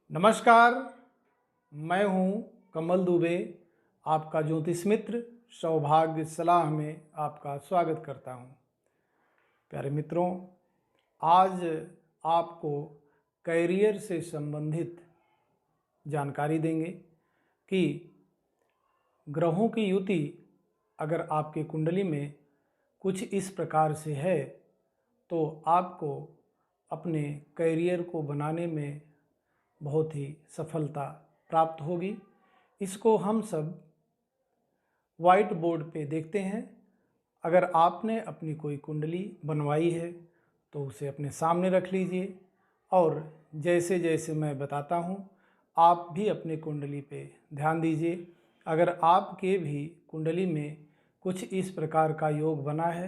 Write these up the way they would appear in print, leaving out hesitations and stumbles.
नमस्कार, मैं हूं कमल दुबे, आपका ज्योतिष मित्र सौभाग्य सलाह में आपका स्वागत करता हूं। प्यारे मित्रों, आज आपको कैरियर से संबंधित जानकारी देंगे कि ग्रहों की युति अगर आपके कुंडली में कुछ इस प्रकार से है तो आपको अपने कैरियर को बनाने में बहुत ही सफलता प्राप्त होगी। इसको हम सब वाइट बोर्ड पे देखते हैं। अगर आपने अपनी कोई कुंडली बनवाई है तो उसे अपने सामने रख लीजिए और जैसे जैसे मैं बताता हूँ आप भी अपनी कुंडली पे ध्यान दीजिए। अगर आपके भी कुंडली में कुछ इस प्रकार का योग बना है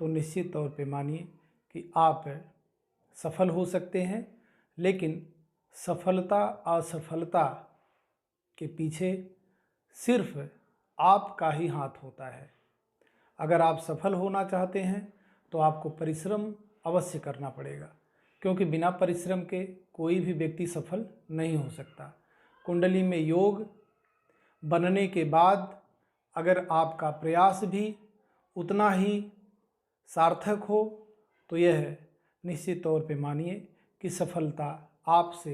तो निश्चित तौर पे मानिए कि आप सफल हो सकते हैं। लेकिन सफलता असफलता के पीछे सिर्फ आपका ही हाथ होता है। अगर आप सफल होना चाहते हैं तो आपको परिश्रम अवश्य करना पड़ेगा, क्योंकि बिना परिश्रम के कोई भी व्यक्ति सफल नहीं हो सकता। कुंडली में योग बनने के बाद अगर आपका प्रयास भी उतना ही सार्थक हो तो यह निश्चित तौर पे मानिए कि सफलता आपसे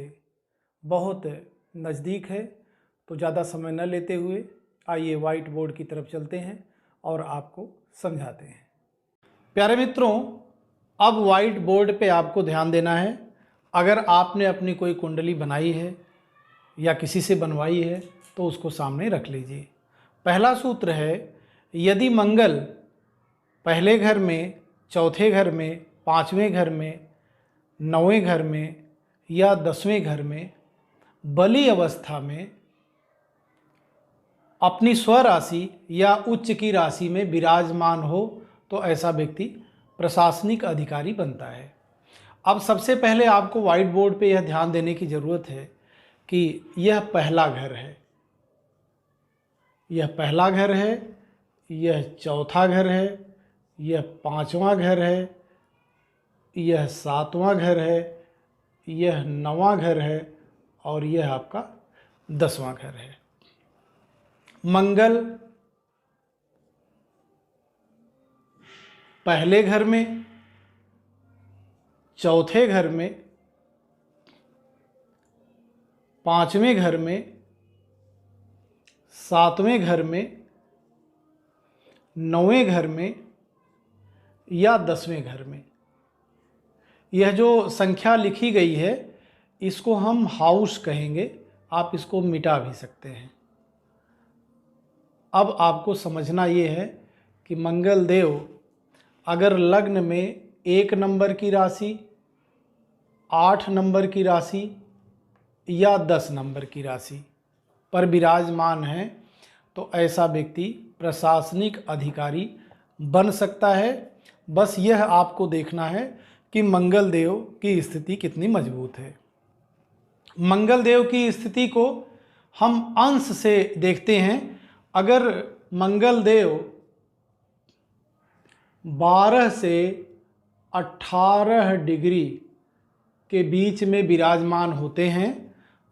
बहुत नज़दीक है। तो ज़्यादा समय न लेते हुए आइए वाइट बोर्ड की तरफ चलते हैं और आपको समझाते हैं। प्यारे मित्रों, अब वाइट बोर्ड पे आपको ध्यान देना है। अगर आपने अपनी कोई कुंडली बनाई है या किसी से बनवाई है तो उसको सामने रख लीजिए। पहला सूत्र है, यदि मंगल पहले घर में, चौथे घर में, पाँचवें घर में, नौवें घर में या 10वें घर में बली अवस्था में अपनी स्वराशि या उच्च की राशि में विराजमान हो तो ऐसा व्यक्ति प्रशासनिक अधिकारी बनता है। अब सबसे पहले आपको व्हाइट बोर्ड पे यह ध्यान देने की ज़रूरत है कि यह पहला घर है, यह पहला घर है, यह चौथा घर है, यह पांचवा घर है, यह सातवां घर है, यह नौवां घर है और यह आपका 10वां घर है। मंगल पहले घर में, चौथे घर में, पांचवें घर में, सातवें घर में, नौवें घर में या 10वें घर में। यह जो संख्या लिखी गई है इसको हम हाउस कहेंगे, आप इसको मिटा भी सकते हैं। अब आपको समझना ये है कि मंगल देव अगर लग्न में 1 नंबर की राशि, 8 नंबर की राशि या 10 नंबर की राशि पर विराजमान है तो ऐसा व्यक्ति प्रशासनिक अधिकारी बन सकता है। बस यह आपको देखना है कि मंगल देव की स्थिति कितनी मजबूत है। मंगल देव की स्थिति को हम अंश से देखते हैं। अगर मंगल देव 12 से 18 डिग्री के बीच में विराजमान होते हैं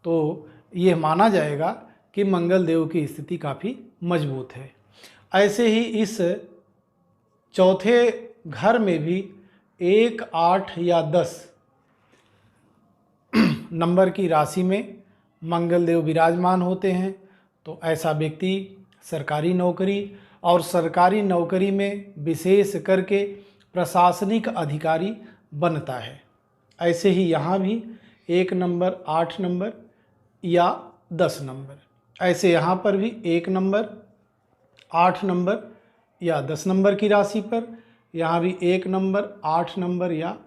तो यह माना जाएगा कि मंगल देव की स्थिति काफ़ी मजबूत है। ऐसे ही इस चौथे घर में भी 1, 8 या 10 नंबर की राशि में मंगल देव विराजमान होते हैं तो ऐसा व्यक्ति सरकारी नौकरी और सरकारी नौकरी में विशेष करके प्रशासनिक अधिकारी बनता है। ऐसे ही यहाँ भी 1 नंबर, 8 नंबर या 10 नंबर, ऐसे यहाँ पर भी 1 नंबर, 8 नंबर या 10 नंबर की राशि पर, यहाँ भी 1 नंबर, 8 नंबर या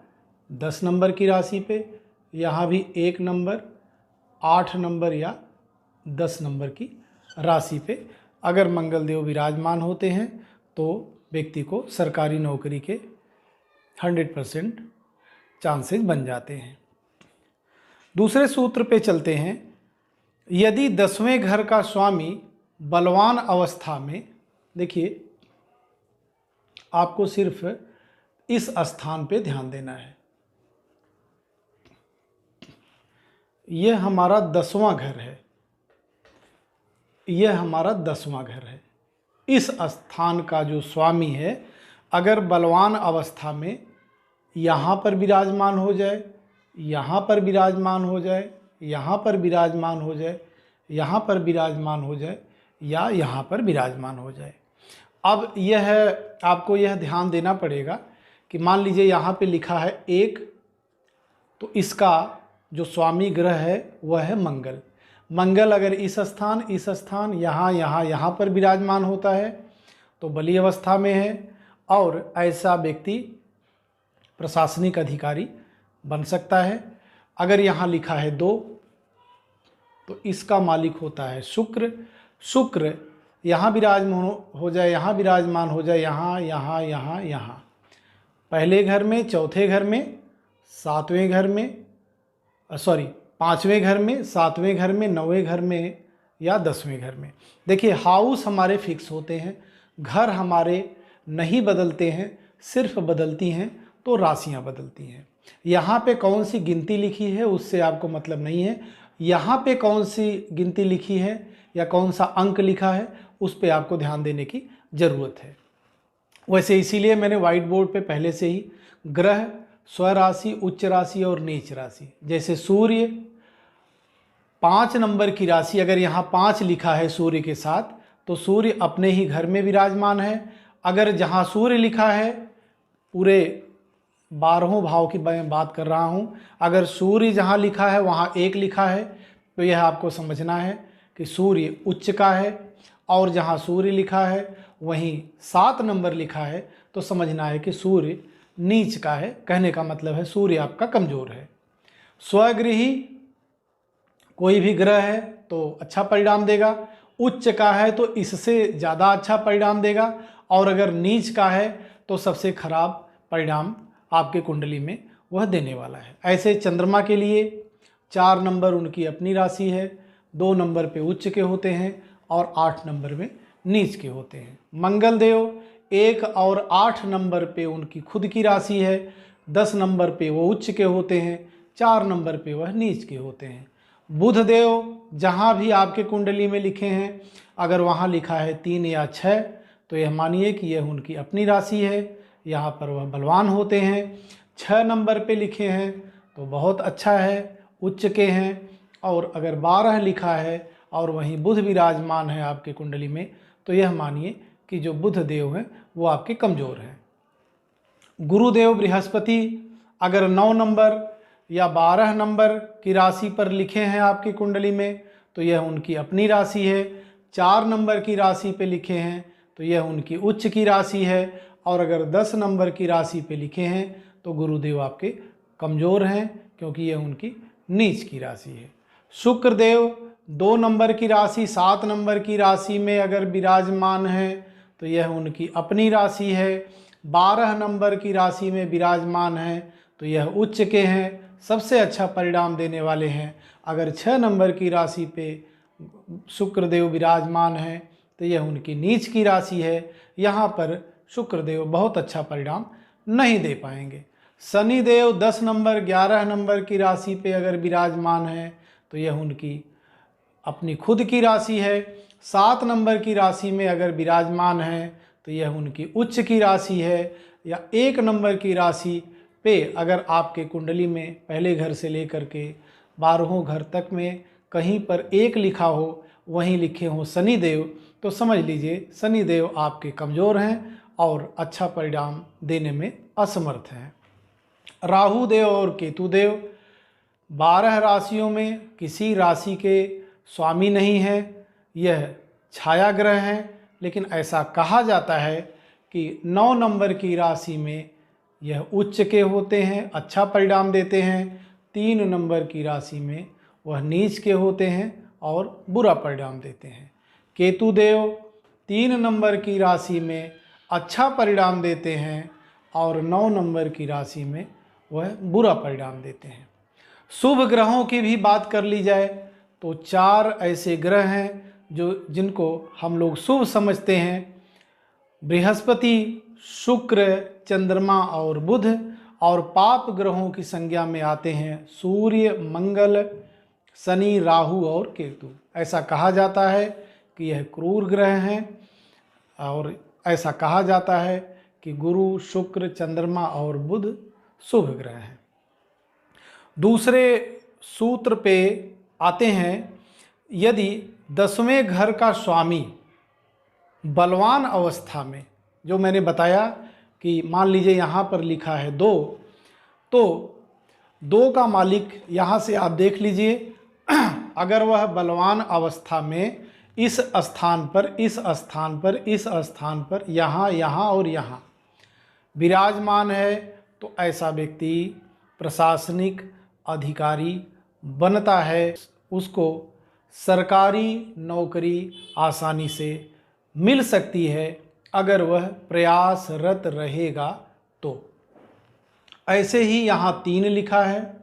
10 नंबर की राशि पे, यहाँ भी 1 नंबर, 8 नंबर या 10 नंबर की राशि पे अगर मंगल देव विराजमान होते हैं तो व्यक्ति को सरकारी नौकरी के 100% चांसेस बन जाते हैं। दूसरे सूत्र पे चलते हैं। यदि 10वें घर का स्वामी बलवान अवस्था में, देखिए आपको सिर्फ इस स्थान पे ध्यान देना है। यह हमारा 10वां घर है, यह हमारा 10वां घर है। इस स्थान का जो स्वामी है, अगर बलवान अवस्था में यहाँ पर विराजमान हो जाए, यहाँ पर विराजमान हो जाए, यहाँ पर विराजमान हो जाए, यहाँ पर विराजमान हो जाए, या यहाँ पर विराजमान हो जाए। अब यह आपको यह ध्यान देना पड़ेगा कि मान लीजिए यहाँ पे लिखा है 1, तो इसका जो स्वामी ग्रह है वह है मंगल। मंगल अगर इस स्थान यहाँ पर विराजमान होता है तो बली अवस्था में है, और ऐसा व्यक्ति प्रशासनिक अधिकारी बन सकता है। अगर यहाँ लिखा है 2, तो इसका मालिक होता है शुक्र। शुक्र यहाँ विराजमान हो जाए, यहाँ विराजमान हो जाए, यहाँ, पहले घर में, चौथे घर में, 7वें घर में, 5वें घर में, 7वें घर में, 9वें घर में, या 10वें घर में। देखिए हाउस हमारे फिक्स होते हैं, घर हमारे नहीं बदलते हैं, सिर्फ बदलती हैं तो राशियां बदलती हैं। यहाँ पे कौन सी गिनती लिखी है उससे आपको मतलब नहीं है, यहाँ पे कौन सी गिनती लिखी है या कौन सा अंक लिखा है उस पे आपको ध्यान देने की ज़रूरत है। वैसे इसीलिए मैंने व्हाइट बोर्ड पे पहले से ही ग्रह, स्वराशि, उच्च राशि और नीच राशि, जैसे सूर्य 5 नंबर की राशि, अगर यहाँ 5 लिखा है सूर्य के साथ तो सूर्य अपने ही घर में विराजमान है। अगर जहाँ सूर्य लिखा है, पूरे 12वें भाव की मैं बात कर रहा हूँ, अगर सूर्य जहाँ लिखा है वहाँ 1 लिखा है तो यह आपको समझना है कि सूर्य उच्च का है, और जहाँ सूर्य लिखा है वहीं 7 नंबर लिखा है तो समझना है कि सूर्य नीच का है। कहने का मतलब है सूर्य आपका कमज़ोर है। स्वगृही कोई भी ग्रह है तो अच्छा परिणाम देगा, उच्च का है तो इससे ज़्यादा अच्छा परिणाम देगा, और अगर नीच का है तो सबसे खराब परिणाम आपके कुंडली में वह देने वाला है। ऐसे चंद्रमा के लिए 4 नंबर उनकी अपनी राशि है, 2 नंबर पे उच्च के होते हैं और 8 नंबर में नीच के होते हैं। मंगल देव 1 और 8 नंबर पे उनकी खुद की राशि है, 10 नंबर पे वो उच्च के होते हैं, 4 नंबर पे वह नीच के होते हैं। बुध देव जहाँ भी आपके कुंडली में लिखे हैं, अगर वहाँ लिखा है 3 या 6 तो यह मानिए कि यह उनकी अपनी राशि है, यहाँ पर वह बलवान होते हैं। 6 नंबर पे लिखे हैं तो बहुत अच्छा है, उच्च के हैं। और अगर 12 लिखा है और वहीं बुध विराजमान है आपके कुंडली में तो यह मानिए कि जो बुध देव हैं वो आपके कमज़ोर हैं। गुरुदेव बृहस्पति अगर 9 नंबर या 12 नंबर की राशि पर लिखे हैं आपकी कुंडली में तो यह उनकी अपनी राशि है। 4 नंबर की राशि पे लिखे हैं तो यह उनकी उच्च की राशि है, और अगर 10 नंबर की राशि पे लिखे हैं तो गुरुदेव आपके कमज़ोर हैं क्योंकि यह उनकी नीच की राशि है। शुक्रदेव 2 नंबर की राशि, 7 नंबर की राशि में अगर विराजमान है तो यह उनकी अपनी राशि है। 12 नंबर की राशि में विराजमान है तो यह उच्च के हैं, सबसे अच्छा परिणाम देने वाले हैं। अगर 6 नंबर की राशि पे शुक्रदेव विराजमान है तो यह उनकी नीच की राशि है, यहाँ पर शुक्रदेव बहुत अच्छा परिणाम नहीं दे पाएंगे। शनिदेव 10 नंबर 11 नंबर की राशि पे अगर विराजमान है तो यह उनकी अपनी खुद की राशि है। 7 नंबर की राशि में अगर विराजमान है तो यह उनकी उच्च की राशि है। या 1 नंबर की राशि पे अगर आपके कुंडली में पहले घर से लेकर के 12वें घर तक में कहीं पर 1 लिखा हो, वहीं लिखे हों शनिदेव, तो समझ लीजिए शनिदेव आपके कमज़ोर हैं और अच्छा परिणाम देने में असमर्थ हैं। राहु देव और केतु देव 12 राशियों में किसी राशि के स्वामी नहीं है, यह छाया ग्रह हैं, लेकिन ऐसा कहा जाता है कि 9 नंबर की राशि में यह उच्च के होते हैं, अच्छा परिणाम देते हैं। 3 नंबर की राशि में वह नीच के होते हैं और बुरा परिणाम देते हैं। केतु देव 3 नंबर की राशि में अच्छा परिणाम देते हैं और 9 नंबर की राशि में वह बुरा परिणाम देते हैं। शुभ ग्रहों की भी बात कर ली जाए तो 4 ऐसे ग्रह हैं जिनको हम लोग शुभ समझते हैं। बृहस्पति, शुक्र, चंद्रमा और बुध, और पाप ग्रहों की संज्ञा में आते हैं सूर्य, मंगल, शनि, राहु और केतु। ऐसा कहा जाता है कि यह क्रूर ग्रह हैं और ऐसा कहा जाता है कि गुरु, शुक्र, चंद्रमा और बुध शुभ ग्रह हैं। दूसरे सूत्र पे आते हैं, यदि 10वें घर का स्वामी बलवान अवस्था में, जो मैंने बताया कि मान लीजिए यहाँ पर लिखा है 2, तो 2 का मालिक यहाँ से आप देख लीजिए अगर वह बलवान अवस्था में इस स्थान पर, इस स्थान पर, इस स्थान पर, यहाँ, यहाँ और यहाँ विराजमान है, तो ऐसा व्यक्ति प्रशासनिक अधिकारी बनता है। उसको सरकारी नौकरी आसानी से मिल सकती है अगर वह प्रयासरत रहेगा तो। ऐसे ही यहाँ 3 लिखा है,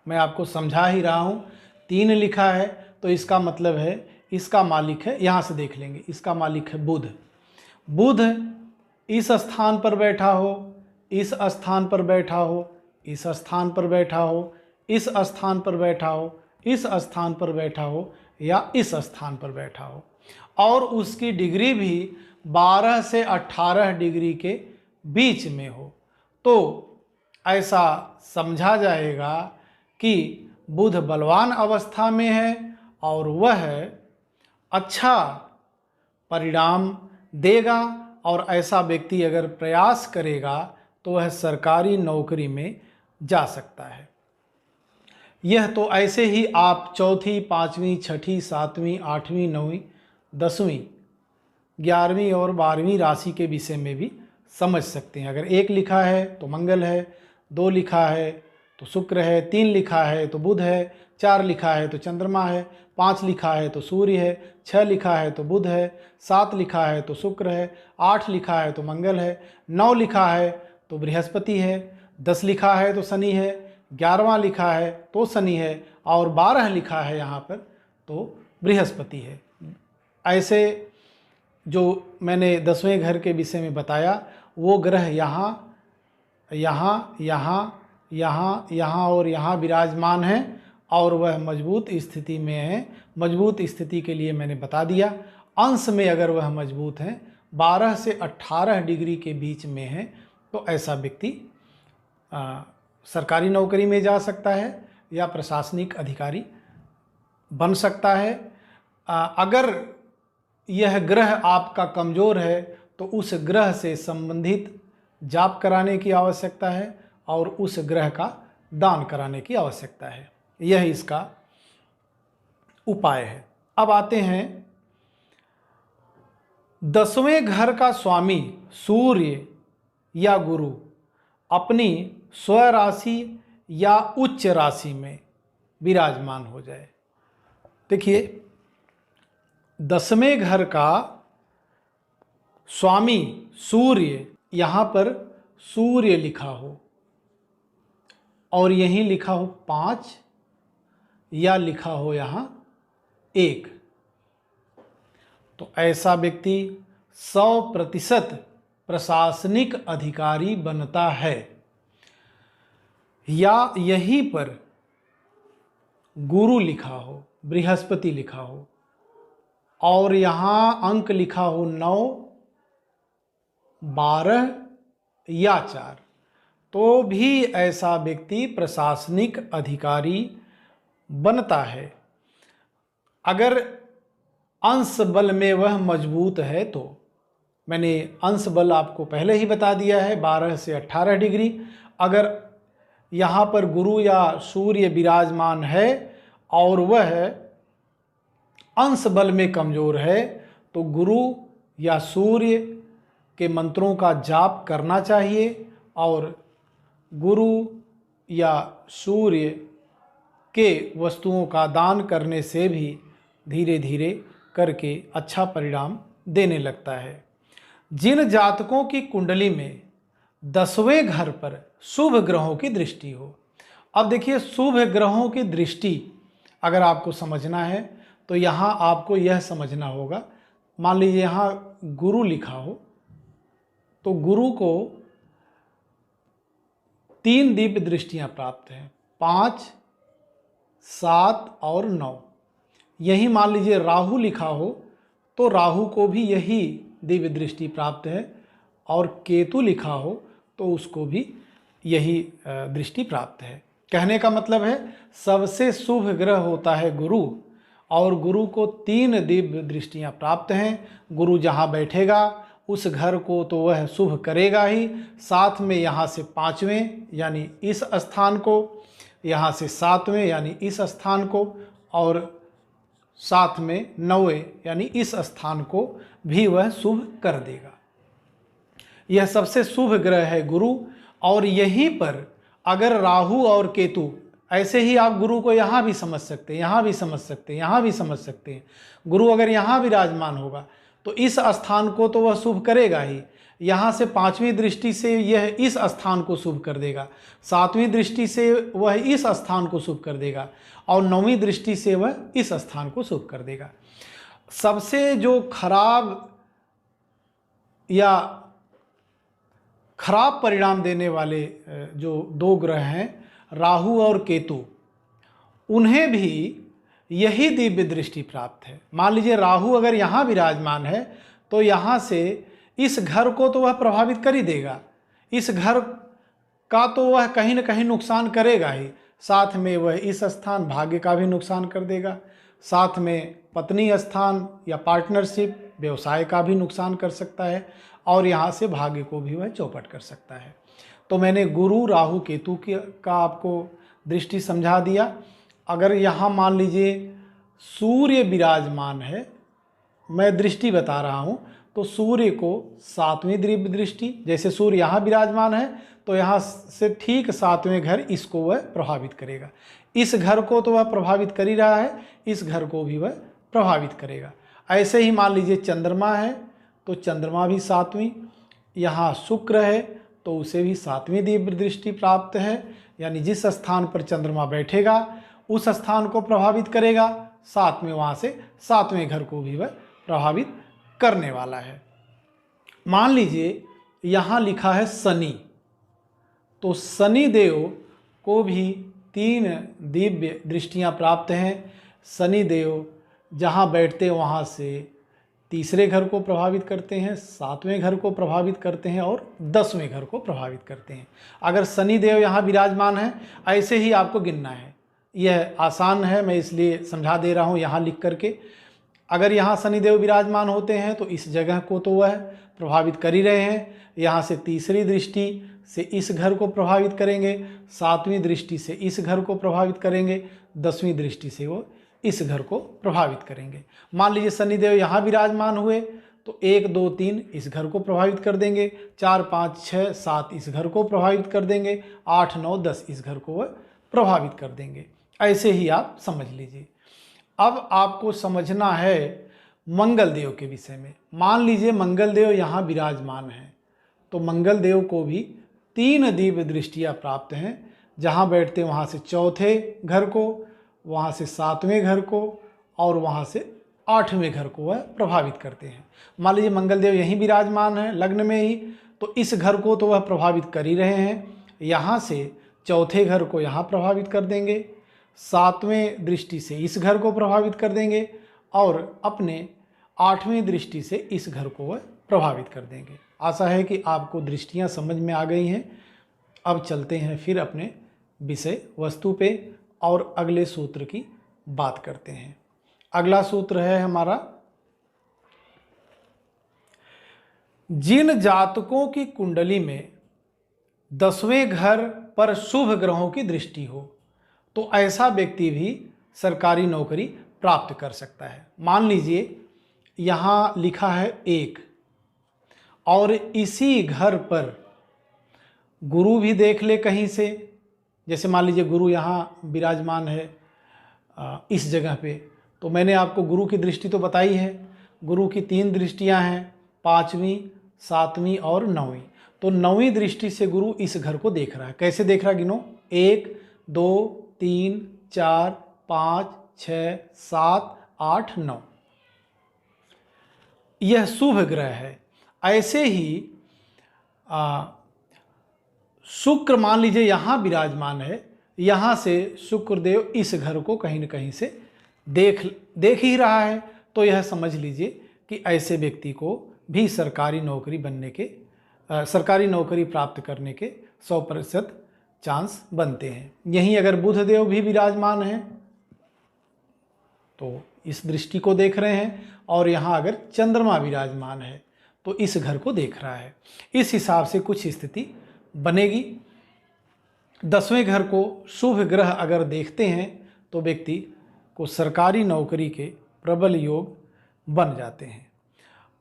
मैं आपको समझा ही रहा हूँ। 3 लिखा है तो इसका मतलब है इसका मालिक है, यहाँ से देख लेंगे, इसका मालिक है बुध। बुध इस स्थान पर बैठा हो, इस स्थान पर बैठा हो, इस स्थान पर बैठा हो, इस स्थान पर बैठा हो, इस स्थान पर बैठा हो या इस स्थान पर बैठा हो, और उसकी डिग्री भी 12 से 18 डिग्री के बीच में हो, तो ऐसा समझा जाएगा कि बुध बलवान अवस्था में है और वह अच्छा परिणाम देगा। और ऐसा व्यक्ति अगर प्रयास करेगा तो वह सरकारी नौकरी में जा सकता है। यह तो ऐसे ही आप 4वीं, 5वीं, 6वीं, 7वीं, 8वीं, 9वीं, 10वीं, 11वीं और 12वीं राशि के विषय में भी समझ सकते हैं। अगर 1 लिखा है तो मंगल है, 2 लिखा है तो शुक्र है, 3 लिखा है तो बुध है, 4 लिखा है तो चंद्रमा है, 5 लिखा है तो सूर्य है, 6 लिखा है तो बुध है, 7 लिखा है तो शुक्र है, 8 लिखा है तो मंगल है, 9 लिखा है तो बृहस्पति है, 10 लिखा है तो शनि है, 11वां लिखा है तो शनि है और 12 लिखा है यहाँ पर तो बृहस्पति है। ऐसे जो मैंने 10वें घर के विषय में बताया वो ग्रह यहाँ, यहाँ, यहाँ, यहाँ, यहाँ और यहाँ विराजमान है और वह मजबूत स्थिति में है। मजबूत स्थिति के लिए मैंने बता दिया, अंश में अगर वह मजबूत हैं 12 से 18 डिग्री के बीच में है तो ऐसा व्यक्ति सरकारी नौकरी में जा सकता है या प्रशासनिक अधिकारी बन सकता है। अगर यह ग्रह आपका कमज़ोर है तो उस ग्रह से संबंधित जाप कराने की आवश्यकता है और उस ग्रह का दान कराने की आवश्यकता है। यह इसका उपाय है। अब आते हैं 10वें घर का स्वामी सूर्य या गुरु अपनी स्वराशि या उच्च राशि में विराजमान हो जाए। देखिए 10वें घर का स्वामी सूर्य, यहाँ पर सूर्य लिखा हो और यहीं लिखा हो 5 या लिखा हो यहाँ 1, तो ऐसा व्यक्ति 100% प्रशासनिक अधिकारी बनता है। या यहीं पर गुरु लिखा हो, बृहस्पति लिखा हो और यहाँ अंक लिखा हो 9, 12 या 4, तो भी ऐसा व्यक्ति प्रशासनिक अधिकारी बनता है। अगर अंश बल में वह मजबूत है तो मैंने अंश बल आपको पहले ही बता दिया है 12 से 18 डिग्री। अगर यहाँ पर गुरु या सूर्य विराजमान है और वह अंश बल में कमज़ोर है तो गुरु या सूर्य के मंत्रों का जाप करना चाहिए और गुरु या सूर्य के वस्तुओं का दान करने से भी धीरे धीरे करके अच्छा परिणाम देने लगता है। जिन जातकों की कुंडली में 10वें घर पर शुभ ग्रहों की दृष्टि हो, अब देखिए शुभ ग्रहों की दृष्टि अगर आपको समझना है तो यहाँ आपको यह समझना होगा, मान लीजिए यहाँ गुरु लिखा हो तो गुरु को 3 दिव्य दृष्टियाँ प्राप्त हैं, 5, 7 और 9। यही मान लीजिए राहु लिखा हो तो राहु को भी यही दिव्य दृष्टि प्राप्त है, और केतु लिखा हो तो उसको भी यही दृष्टि प्राप्त है। कहने का मतलब है सबसे शुभ ग्रह होता है गुरु, और गुरु को 3 दिव्य दृष्टियां प्राप्त हैं। गुरु जहां बैठेगा उस घर को तो वह शुभ करेगा ही, साथ में यहाँ से 5वें यानी इस स्थान को, यहाँ से 7वें यानी इस स्थान को, और साथ में 9वें यानी इस स्थान को भी वह शुभ कर देगा। यह सबसे शुभ ग्रह है गुरु। और यहीं पर अगर राहु और केतु, ऐसे ही आप गुरु को यहाँ भी समझ सकते हैं, यहाँ भी समझ सकते हैं, यहाँ भी समझ सकते हैं। गुरु अगर यहाँ विराजमान होगा तो इस स्थान को तो वह शुभ करेगा ही, यहाँ से 5वीं दृष्टि से यह इस स्थान को शुभ कर देगा, 7वीं दृष्टि से वह इस स्थान को शुभ कर देगा, और 9वीं दृष्टि से वह इस स्थान को शुभ कर देगा। सबसे जो खराब या खराब परिणाम देने वाले जो 2 ग्रह हैं राहु और केतु, उन्हें भी यही दिव्य दृष्टि प्राप्त है। मान लीजिए राहु अगर यहाँ विराजमान है तो यहाँ से इस घर को तो वह प्रभावित कर ही देगा, इस घर का तो वह कहीं न कहीं नुकसान करेगा ही, साथ में वह इस स्थान भाग्य का भी नुकसान कर देगा, साथ में पत्नी स्थान या पार्टनरशिप व्यवसाय का भी नुकसान कर सकता है, और यहाँ से भाग्य को भी वह चौपट कर सकता है। तो मैंने गुरु राहु केतु का आपको दृष्टि समझा दिया। अगर यहाँ मान लीजिए सूर्य विराजमान है, मैं दृष्टि बता रहा हूँ, तो सूर्य को 7वीं दिव्य दृष्टि, जैसे सूर्य यहाँ विराजमान है तो यहाँ से ठीक 7वें घर इसको वह प्रभावित करेगा। इस घर को तो वह प्रभावित कर ही रहा है, इस घर को भी वह प्रभावित करेगा। ऐसे ही मान लीजिए चंद्रमा है तो चंद्रमा भी 7वीं, यहाँ शुक्र है तो उसे भी 7वीं दिव्य दृष्टि प्राप्त है, यानी जिस स्थान पर चंद्रमा बैठेगा उस स्थान को प्रभावित करेगा, साथ में वहाँ से 7वें घर को भी वह प्रभावित करने वाला है। मान लीजिए यहाँ लिखा है शनि, तो शनि देव को भी 3 दिव्य दृष्टियाँ प्राप्त हैं। शनि देव जहाँ बैठते वहाँ से 3रे घर को प्रभावित करते हैं, 7वें घर को प्रभावित करते हैं और 10वें घर को प्रभावित करते हैं। अगर शनि देव यहाँ विराजमान है, ऐसे ही आपको गिनना है, यह आसान है, मैं इसलिए समझा दे रहा हूँ यहाँ लिख करके। अगर यहाँ शनिदेव विराजमान होते हैं तो इस जगह को तो वह प्रभावित कर ही रहे हैं, यहाँ से 3री दृष्टि से इस घर को प्रभावित करेंगे, 7वीं दृष्टि से इस घर को प्रभावित करेंगे, 10वीं दृष्टि से वो इस घर को प्रभावित करेंगे। मान लीजिए शनिदेव यहाँ विराजमान हुए तो 1 2 3 इस घर को प्रभावित कर देंगे, 4 5 6 7 इस घर को प्रभावित कर देंगे, 8 9 10 इस घर को वह प्रभावित कर देंगे। ऐसे ही आप समझ लीजिए। अब आपको समझना है मंगल देव के विषय में। मान लीजिए मंगल देव यहाँ विराजमान हैं, तो मंगल देव को भी 3 दिव्य दृष्टियाँ प्राप्त हैं। जहाँ बैठते वहाँ से 4थे घर को, वहाँ से 7वें घर को और वहाँ से 8वें घर को वह प्रभावित करते हैं। मान लीजिए मंगल देव यहीं विराजमान है लग्न में ही, तो इस घर को तो वह प्रभावित कर ही रहे हैं। यहाँ से 4थे घर को यहाँ प्रभावित कर देंगे, 7वें दृष्टि से इस घर को प्रभावित कर देंगे और अपने 8वीं दृष्टि से इस घर को वह प्रभावित कर देंगे। आशा है कि आपको दृष्टियाँ समझ में आ गई हैं। अब चलते हैं फिर अपने विषय वस्तु पे और अगले सूत्र की बात करते हैं। अगला सूत्र है हमारा, जिन जातकों की कुंडली में 10वें घर पर शुभ ग्रहों की दृष्टि हो तो ऐसा व्यक्ति भी सरकारी नौकरी प्राप्त कर सकता है। मान लीजिए यहाँ लिखा है 1 और इसी घर पर गुरु भी देख ले कहीं से, जैसे मान लीजिए गुरु यहाँ विराजमान है इस जगह पे, तो मैंने आपको गुरु की दृष्टि तो बताई है। गुरु की 3 दृष्टियाँ हैं, 5वीं 7वीं और 9वीं। तो 9वीं दृष्टि से गुरु इस घर को देख रहा है। कैसे देख रहा है गिनो, 1 2 3 4 5 6 7 8 9, यह शुभ ग्रह है। ऐसे ही शुक्र मान लीजिए यहाँ विराजमान है, यहाँ से शुक्रदेव इस घर को कहीं न कहीं से देख ही रहा है, तो यह समझ लीजिए कि ऐसे व्यक्ति को भी सरकारी नौकरी बनने के सरकारी नौकरी प्राप्त करने के 100% चांस बनते हैं। यहीं अगर बुधदेव भी विराजमान हैं तो इस दृष्टि को देख रहे हैं, और यहाँ अगर चंद्रमा विराजमान है तो इस घर को देख रहा है। इस हिसाब से कुछ स्थिति बनेगी। 10वें घर को शुभ ग्रह अगर देखते हैं तो व्यक्ति को सरकारी नौकरी के प्रबल योग बन जाते हैं।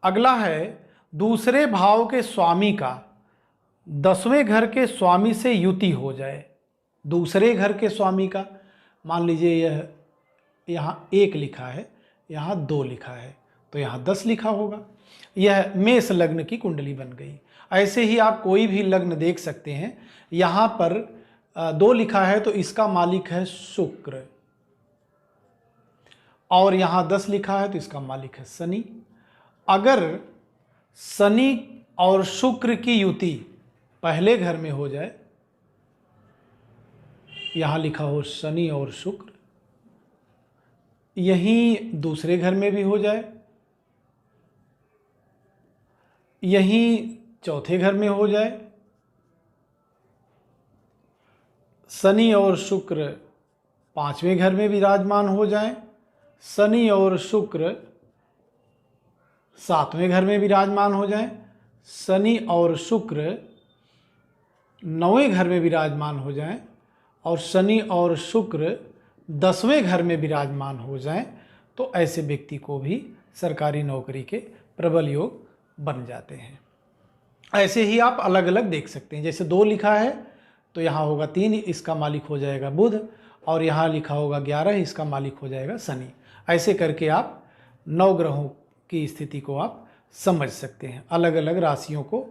अगला है दूसरे भाव के स्वामी का 10वें घर के स्वामी से युति हो जाए। दूसरे घर के स्वामी का, मान लीजिए यह यहाँ 1 लिखा है, यहाँ 2 लिखा है, तो यहाँ 10 लिखा होगा। यह मेष लग्न की कुंडली बन गई। ऐसे ही आप कोई भी लग्न देख सकते हैं। यहाँ पर 2 लिखा है तो इसका मालिक है शुक्र, और यहाँ 10 लिखा है तो इसका मालिक है शनि। अगर शनि और शुक्र की युति पहले घर में हो जाए, यहाँ लिखा हो शनि और शुक्र, यहीं दूसरे घर में भी हो जाए, यहीं चौथे घर में हो जाए, शनि और शुक्र 5वें घर में विराजमान हो जाए, शनि और शुक्र 7वें घर में विराजमान हो जाए, शनि और शुक्र 9वें घर में विराजमान हो जाएं, और शनि और शुक्र 10वें घर में विराजमान हो जाएं, तो ऐसे व्यक्ति को भी सरकारी नौकरी के प्रबल योग बन जाते हैं। ऐसे ही आप अलग अलग देख सकते हैं। जैसे 2 लिखा है तो यहाँ होगा 3, इसका मालिक हो जाएगा बुध, और यहाँ लिखा होगा 11, इसका मालिक हो जाएगा शनि। ऐसे करके आप 9 ग्रहों की स्थिति को आप समझ सकते हैं, अलग अलग राशियों को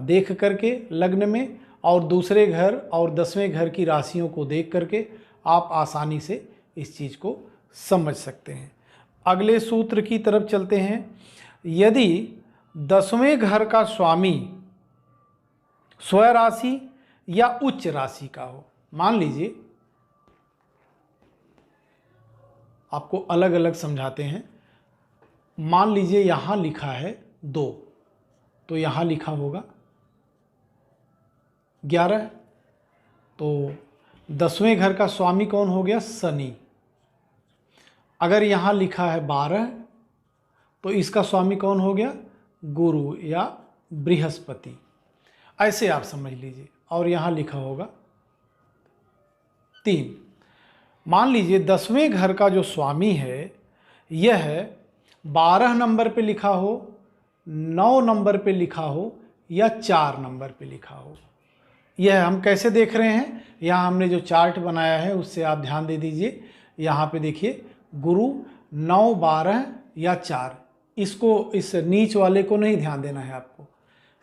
देख करके लग्न में, और दूसरे घर और 10वें घर की राशियों को देख करके आप आसानी से इस चीज़ को समझ सकते हैं। अगले सूत्र की तरफ चलते हैं। यदि 10वें घर का स्वामी स्वराशि या उच्च राशि का हो, मान लीजिए आपको अलग अलग समझाते हैं। मान लीजिए यहाँ लिखा है 2, तो यहाँ लिखा होगा 11, तो 10वें घर का स्वामी कौन हो गया? शनि। अगर यहाँ लिखा है 12, तो इसका स्वामी कौन हो गया? गुरु या बृहस्पति। ऐसे आप समझ लीजिए। और यहाँ लिखा होगा 3। मान लीजिए 10वें घर का जो स्वामी है यह 12 नंबर पे लिखा हो, 9 नंबर पे लिखा हो, या 4 नंबर पे लिखा हो। यह हम कैसे देख रहे हैं? यहाँ हमने जो चार्ट बनाया है उससे आप ध्यान दे दीजिए। यहाँ पे देखिए गुरु 9, 12 या 4, इसको, इस नीच वाले को नहीं ध्यान देना है आपको,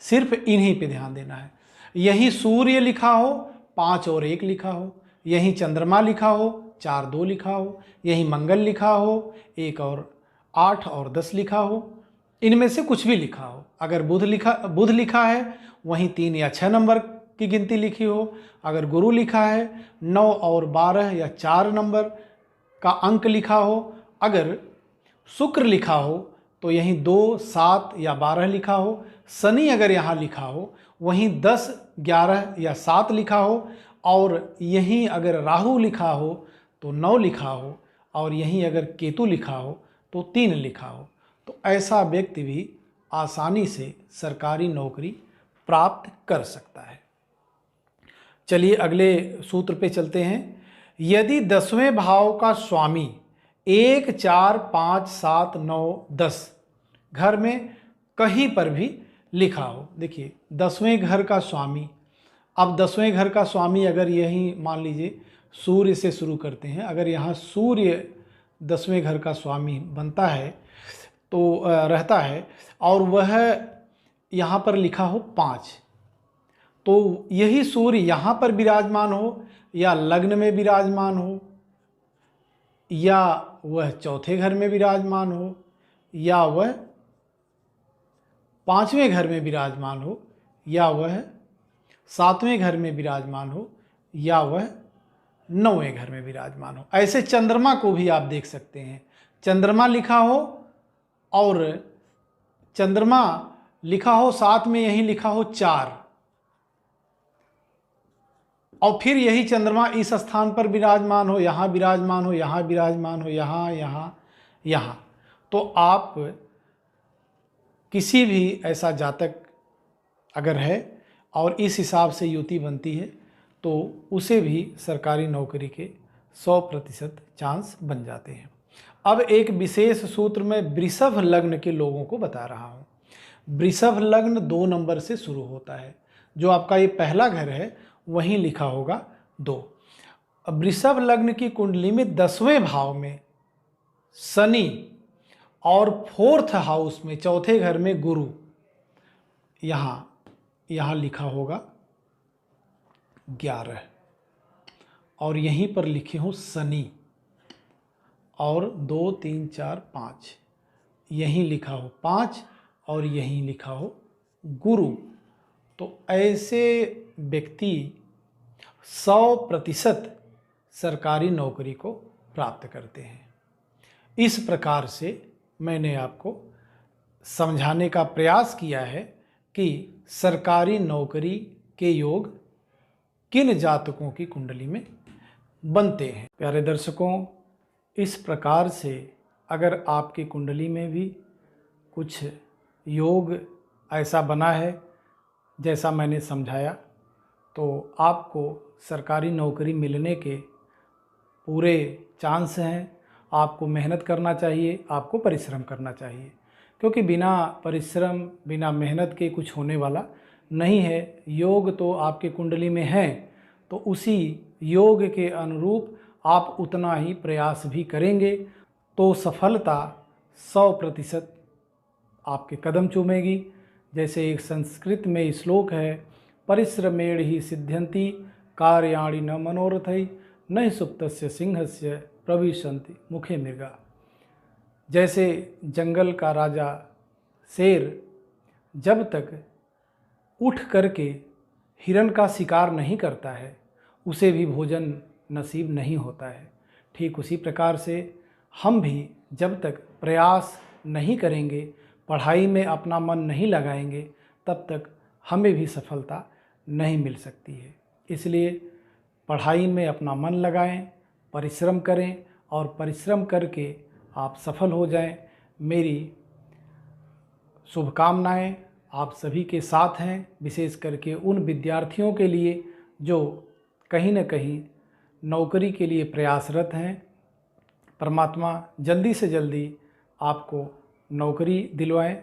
सिर्फ इन्हीं पे ध्यान देना है। यहीं सूर्य लिखा हो, 5 और 1 लिखा हो, यहीं चंद्रमा लिखा हो, 4, 2 लिखा हो, यहीं मंगल लिखा हो, 1 और 8 और 10 लिखा हो, इनमें से कुछ भी लिखा हो। अगर बुध लिखा है वहीं 3 या 6 नंबर की गिनती लिखी हो। अगर गुरु लिखा है 9 और 12 या 4 नंबर का अंक लिखा हो। अगर शुक्र लिखा हो तो यहीं 2, 7 या 12 लिखा हो। शनि अगर यहाँ लिखा हो वहीं 10, 11 या 7 लिखा हो, और यहीं अगर राहु लिखा हो तो 9 लिखा हो, और यहीं अगर केतु लिखा हो तो 3 लिखा हो। तो ऐसा व्यक्ति भी आसानी से सरकारी नौकरी प्राप्त कर सकता है। चलिए अगले सूत्र पे चलते हैं। यदि 10वें भाव का स्वामी 1, 4, 5, 7, 9, 10 घर में कहीं पर भी लिखा हो। देखिए 10वें घर का स्वामी, अब 10वें घर का स्वामी अगर यही मान लीजिए सूर्य से शुरू करते हैं। अगर यहाँ सूर्य 10वें घर का स्वामी बनता है तो रहता है, और वह यहाँ पर लिखा हो 5, तो यही सूर्य यहाँ पर विराजमान हो, या लग्न में विराजमान हो, या वह चौथे घर में विराजमान हो, या वह 5वें घर में विराजमान हो, या वह 7वें घर में विराजमान हो, या वह 9वें घर में विराजमान हो। ऐसे चंद्रमा को भी आप देख सकते हैं, चंद्रमा लिखा हो और चंद्रमा लिखा हो, साथ में यही लिखा हो 4, और फिर यही चंद्रमा इस स्थान पर विराजमान हो, यहाँ विराजमान हो, यहाँ विराजमान हो, यहाँ यहाँ यहाँ, तो आप किसी भी ऐसा जातक अगर है और इस हिसाब से युति बनती है तो उसे भी सरकारी नौकरी के 100% चांस बन जाते हैं। अब एक विशेष सूत्र में वृषभ लग्न के लोगों को बता रहा हूँ। वृषभ लग्न 2 नंबर से शुरू होता है, जो आपका ये पहला घर है वहीं लिखा होगा 2। अब वृषभ लग्न की कुंडली में 10वें भाव में शनि और 4th हाउस में, चौथे घर में गुरु, यहाँ लिखा होगा 11, और यहीं पर लिखे हो शनि, और 2 3 4 5 यहीं लिखा हो 5, और यहीं लिखा हो गुरु। तो ऐसे व्यक्ति 100% सरकारी नौकरी को प्राप्त करते हैं। इस प्रकार से मैंने आपको समझाने का प्रयास किया है कि सरकारी नौकरी के योग किन जातकों की कुंडली में बनते हैं। प्यारे दर्शकों, इस प्रकार से अगर आपकी कुंडली में भी कुछ योग ऐसा बना है जैसा मैंने समझाया, तो आपको सरकारी नौकरी मिलने के पूरे चांस हैं। आपको मेहनत करना चाहिए, आपको परिश्रम करना चाहिए, क्योंकि बिना परिश्रम बिना मेहनत के कुछ होने वाला नहीं है। योग तो आपके कुंडली में है, तो उसी योग के अनुरूप आप उतना ही प्रयास भी करेंगे तो सफलता 100% आपके कदम चूमेगी। जैसे एक संस्कृत में श्लोक है, परिश्रमेण ही सिद्ध्यन्ति कार्याणि न मनोरथै न सुप्तस्य सिंहस्य प्रविशन्ति मुखे मृगा। जैसे जंगल का राजा शेर जब तक उठ करके हिरण का शिकार नहीं करता है, उसे भी भोजन नसीब नहीं होता है। ठीक उसी प्रकार से हम भी जब तक प्रयास नहीं करेंगे, पढ़ाई में अपना मन नहीं लगाएंगे, तब तक हमें भी सफलता नहीं मिल सकती है। इसलिए पढ़ाई में अपना मन लगाएं, परिश्रम करें, और परिश्रम करके आप सफल हो जाएं। मेरी शुभकामनाएं आप सभी के साथ हैं, विशेष करके उन विद्यार्थियों के लिए जो कहीं न कहीं नौकरी के लिए प्रयासरत हैं। परमात्मा जल्दी से जल्दी आपको नौकरी दिलवाएं,